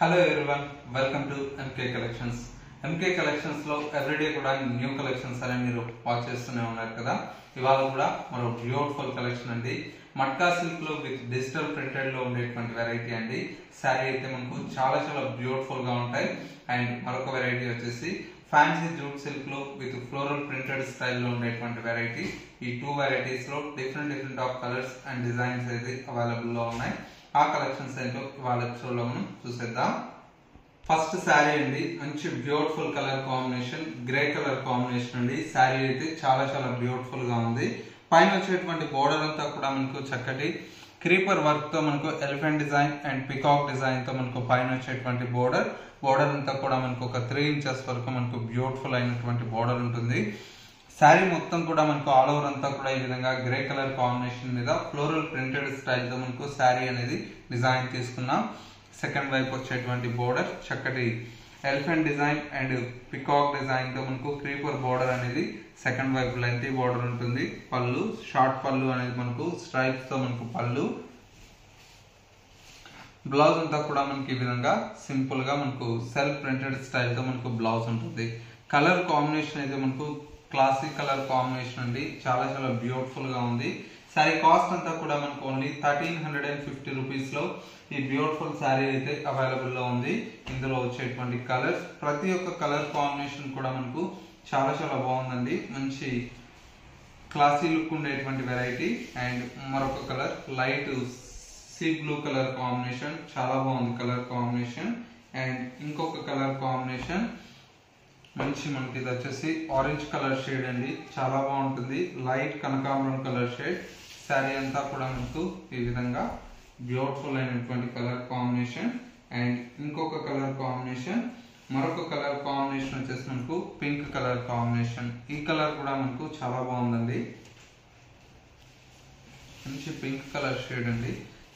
Hello everyone, welcome to MK Collections. MK Collections లో everyday కూడా new collections అనేవి మీరు వాచ్ చేస్తూనే ఉన్నారు కదా. ఇవాళ కూడా మరో బ్యూటిఫుల్ కలెక్షన్ అండి. మట్కా సిల్క్ లో విత్ డిజిటల్ ప్రింటెడ్ లో ఉండేటువంటి వెరైటీ అండి. సారీ అయితే మనకు చాలా చాలా బ్యూటిఫుల్ గా ఉంటాయి. అండ్ మరొక వెరైటీ వచ్చేసి ఫ్యాన్సీ జూట్ సిల్క్ లో విత్ ఫ్లోరల్ ప్రింటెడ్ స్టైల్ లో ఉండేటువంటి వెరైటీ. ఈ టూ వెరైటీస్ లో different of colours and designs అయితే అవైలబుల్ లో ఉన్నాయి. ఆ కలెక్షన్స్ ఏంటో ఇవాళ ఎపిసోడ్ లో మనం చూసేద్దాం. ఫస్ట్ శారీ అండి, మంచి beautiful colour combination, grey colour combination అండి. శారీ అయితే చాలా చాలా బ్యూటిఫుల్ గా ఉంది. పైన వచ్చేటువంటి బోర్డర్ అంతా కూడా మనకు చక్కటి క్రీపర్ వర్క్ తో మనకు elephant design and peacock design తో మనకు పైన వచ్చేటువంటి బోర్డర్ అంతా కూడా మనకు ఒక 3 ఇంచెస్ వరకు మనకు బ్యూటిఫుల్ అయినటువంటి బోర్డర్ ఉంటుంది. శారీ మొత్తం కూడా మనకు ఆల్ ఓవర్ అంతా కూడా ఈ విధంగా గ్రే కలర్ కాంబినేషన్ మీద ఫ్లోరల్ ప్రింటెడ్ స్టైల్ తో మనకు శారీ అనేది డిజైన్ తీసుకున్నాం. సెకండ్ వైపు వచ్చేటువంటి బోర్డర్ చక్కటి elephant design and peacock design తో మనకు క్రీపర్ బోర్డర్ అనేది సెకండ్ వైపు లెంతీ బోర్డర్ ఉంటుంది. పళ్ళు షార్ట్ పళ్ళు అనేది మనకు స్ట్రైప్స్ తో మనకు పళ్ళు. బ్లౌజ్ అంతా కూడా మనకి ఈ విధంగా సింపుల్ గా మనకు సెల్ఫ్ ప్రింటెడ్ స్టైల్ తో మనకు బ్లౌజ్ ఉంటుంది. కలర్ కాంబినేషన్ అయితే మనకు క్లాసిక్ కలర్ కాంబినేషన్ అండి, చాలా చాలా బ్యూటిఫుల్ గా ఉంది. శారీ కాస్ట్ అంతా కూడా మనకు ఓన్లీ 1350 రూపీస్ లో ఈ బ్యూటిఫుల్ శారీ అయితే అవైలబుల్ లో ఉంది. ఇందులో వచ్చేటువంటి కలర్స్ ప్రతి ఒక్క కలర్ కాంబినేషన్ కూడా మనకు చాలా చాలా బాగుందండి. మంచి క్లాసీ లుక్ ఉండేటువంటి వెరైటీ. అండ్ మరొక colour light sea blue colour combination, చాలా బాగుంది కలర్ కాంబినేషన్. అండ్ ఇంకొక కలర్ కాంబినేషన్ మంచి మనకి ఇది వచ్చేసి ఆరెంజ్ కలర్ షేడ్ అండి, చాలా బాగుంటుంది. లైట్ కనకాంబరం కలర్ షేడ్. శారీ అంతా కూడా మనకు ఈ విధంగా బ్యూటిఫుల్ అయినటువంటి కలర్ కాంబినేషన్. అండ్ ఇంకొక కలర్ కాంబినేషన్, మరొక కలర్ కాంబినేషన్ వచ్చేసి మనకు పింక్ కలర్ కాంబినేషన్. ఈ కలర్ కూడా మనకు చాలా బాగుందండి, మంచి పింక్ కలర్ షేడ్ అండి.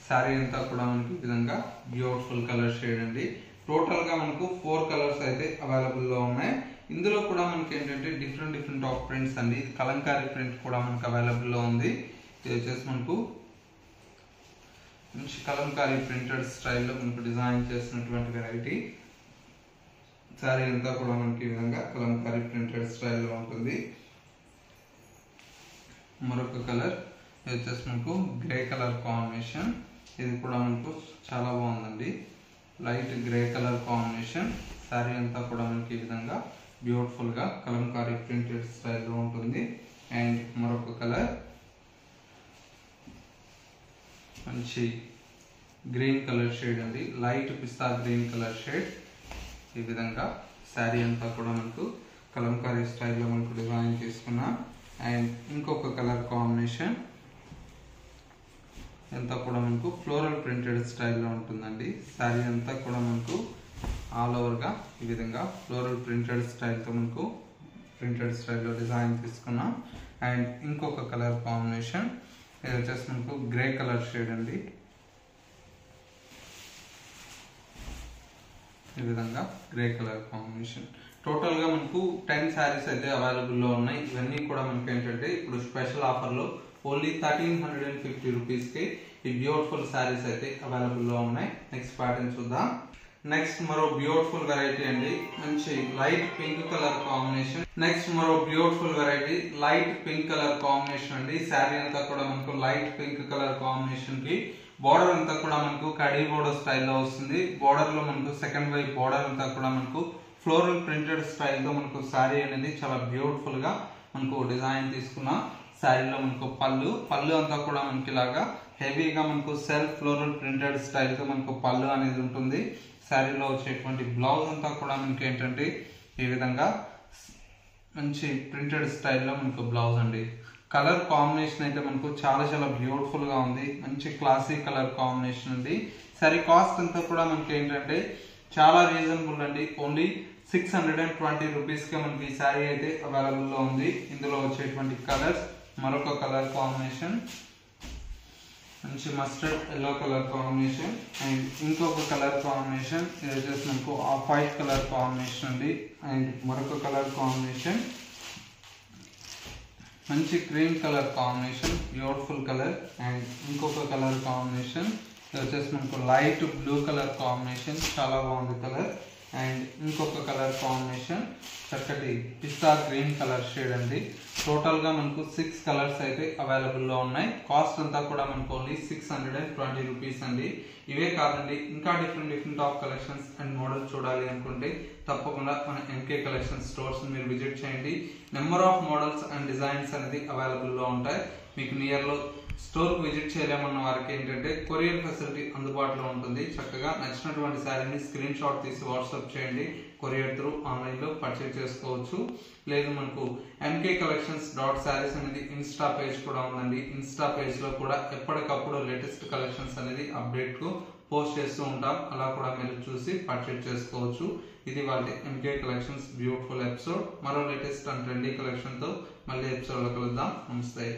శారీ అంతా కూడా మనకి ఈ విధంగా బ్యూటిఫుల్ కలర్ షేడ్ అండి. టోటల్ గా మనకు 4 కలర్స్ అయితే అవైలబుల్ లో ఉన్నాయి. ఇందులో కూడా మనకి ఏంటంటే డిఫరెంట్ ఆఫ్ ప్రింట్స్ అండి. కలంకారీ ప్రింట్ కూడా మనకు అవైలబుల్ లో ఉంది. ఇది వచ్చేసి మనకు మంచి కలంకారీ ప్రింటెడ్ స్టైల్లో మనకు డిజైన్ చేసినటువంటి వెరైటీ. శారీ అంతా కూడా మనకి ఈ విధంగా కలంకారీ ప్రింటెడ్ స్టైల్లో ఉంటుంది. మరొక కలర్ ఇది వచ్చేసి మనకు గ్రే కలర్ కాంబినేషన్. ఇది కూడా మనకు చాలా బాగుందండి, light grey colour combination. Sari అంతా కూడా మనకి ఈ విధంగా బ్యూటిఫుల్ గా కలంకారీ ప్రింటెడ్ స్టైల్లో ఉంటుంది. అండ్ మరొక కలర్ మంచి గ్రీన్ కలర్ షేడ్ అండి, లైట్ పిస్తా గ్రీన్ కలర్ షేడ్. ఈ విధంగా శారీ అంతా కూడా మనకు కలంకారీ స్టైల్లో మనకు డిజైన్ చేసుకున్నాం. అండ్ ఇంకొక కలర్ కాంబినేషన్ అంతా కూడా మనకు ఫ్లోరల్ ప్రింటెడ్ స్టైల్లో ఉంటుందండి. శారీ అంతా కూడా మనకు ఆల్ ఓవర్ గా ఈ విధంగా ఫ్లోరల్ ప్రింటెడ్ స్టైల్తో మనకు ప్రింటెడ్ స్టైల్లో డిజైన్ తీసుకున్నాం. అండ్ ఇంకొక కలర్ కాంబినేషన్ ఇది వచ్చేసి మనకు గ్రే కలర్ షేడ్ అండి. ఈ విధంగా గ్రే కలర్ కాంబినేషన్. టోటల్ గా మనకు 10 శారీస్ అయితే అవైలబుల్ లో ఉన్నాయి. ఇవన్నీ కూడా మనకి ఏంటంటే ఇప్పుడు స్పెషల్ ఆఫర్ లో ఓన్లీ 1350 రూపీస్ కి ఈ బ్యూటిఫుల్ శారీస్ అయితే అవైలబుల్ లో ఉన్నాయి. నెక్స్ట్ ప్యాటర్న్ చూద్దాం. నెక్స్ట్ మరో బ్యూటిఫుల్ వెరైటీ అండి, మంచి light pink colour combination. Next మరో beautiful variety light pink colour combination అండి. శారీ అంతా కూడా మనకు లైట్ పింక్ కలర్ కాంబినేషన్ కి బోర్డర్ అంతా కూడా మనకు కడీ బోర్డర్ స్టైల్లో వస్తుంది. బోర్డర్ లో మనకు సెకండ్ వైపు బోర్డర్ అంతా కూడా మనకు ఫ్లోరల్ ప్రింటెడ్ స్టైల్ తో మనకు శారీ అనేది చాలా బ్యూటిఫుల్ గా మనకు డిజైన్ తీసుకున్నాం. శారీలో మనకు పళ్ళు అంతా కూడా మనకి ఇలాగా హెవీగా మనకు సెల్ఫ్ ఫ్లోరల్ ప్రింటెడ్ స్టైల్ తో మనకు పళ్ళు అనేది ఉంటుంది. శారీలో వచ్చేటువంటి బ్లౌజ్ అంతా కూడా మనకి ఏంటంటే ఈ విధంగా మంచి ప్రింటెడ్ స్టైల్లో మనకు బ్లౌజ్ అండి. కలర్ కాంబినేషన్ అయితే మనకు చాలా చాలా బ్యూటిఫుల్ గా ఉంది, మంచి క్లాసిక్ కలర్ కాంబినేషన్ అండి. శారీ కాస్ట్ అంతా కూడా మనకి ఏంటంటే చాలా రీజనబుల్ అండి, ఓన్లీ 620 రూపీస్ కి మనకి ఈ శారీ అయితే అవైలబుల్ లో ఉంది. ఇందులో వచ్చేటువంటి కలర్స్ మరొక కలర్ కాంబినేషన్ మంచి mustard yellow colour combination. And ఇంకొక కలర్ కాంబినేషన్ ఇది వచ్చేసి మనకు ఆఫ్ వైట్ కలర్ కాంబినేషన్ అండి. అండ్ మరొక కలర్ కాంబినేషన్ మంచి cream colour combination, beautiful colour. And ఇంకొక కలర్ కాంబినేషన్ ఇది వచ్చేసి మనకు లైట్ బ్లూ కలర్ కాంబినేషన్, చాలా బాగుంది కలర్. అండ్ ఇంకొక కలర్ కాంబినేషన్ చక్కటి పిస్తా గ్రీన్ కలర్ షేడ్ అండి. టోటల్ గా మనకు 6 కలర్స్ అయితే అవైలబుల్ లో ఉన్నాయి. కాస్ట్ అంతా కూడా మనకు ఓన్లీ 620 రూపీస్ అండి. ఇవే కాదండి, ఇంకా different of collections and models చూడాలి అనుకుంటే తప్పకుండా మన ఎంకే కలెక్షన్ స్టోర్స్ మీరు విజిట్ చేయండి. Number of models and designs అనేది అవైలబుల్ లో ఉంటాయి. మీకు నియర్ లో స్టోర్ కు విజిట్ చేయలేమన్న వారికి ఏంటంటే కొరియర్ ఫెసిలిటీ అందుబాటులో ఉంటుంది. చక్కగా నచ్చినటువంటి శారీని స్క్రీన్ షాట్ తీసి వాట్సాప్ చేయండి, కొరియర్ త్రూ ఆన్లైన్ లో పర్చేజ్ చేసుకోవచ్చు. లేదు మనకు mkcollections.sarees అనేది ఇన్స్టా పేజ్ కూడా ఉందండి. ఇన్స్టా పేజ్ లో కూడా ఎప్పటికప్పుడు లేటెస్ట్ కలెక్షన్స్ అనేది అప్డేట్ కు పోస్ట్ చేస్తూ ఉంటాం, అలా కూడా మీరు చూసి పర్చేజ్ చేసుకోవచ్చు. ఇది వాళ్ళ ఎంకే కలెక్షన్స్ బ్యూటిఫుల్ ఎపిసోడ్. మరో లేటెస్ట్ అండ్ ట్రెండీ కలెక్షన్ తో మళ్ళీ ఎపిసోడ్ లో కలుద్దాం. నమస్తే.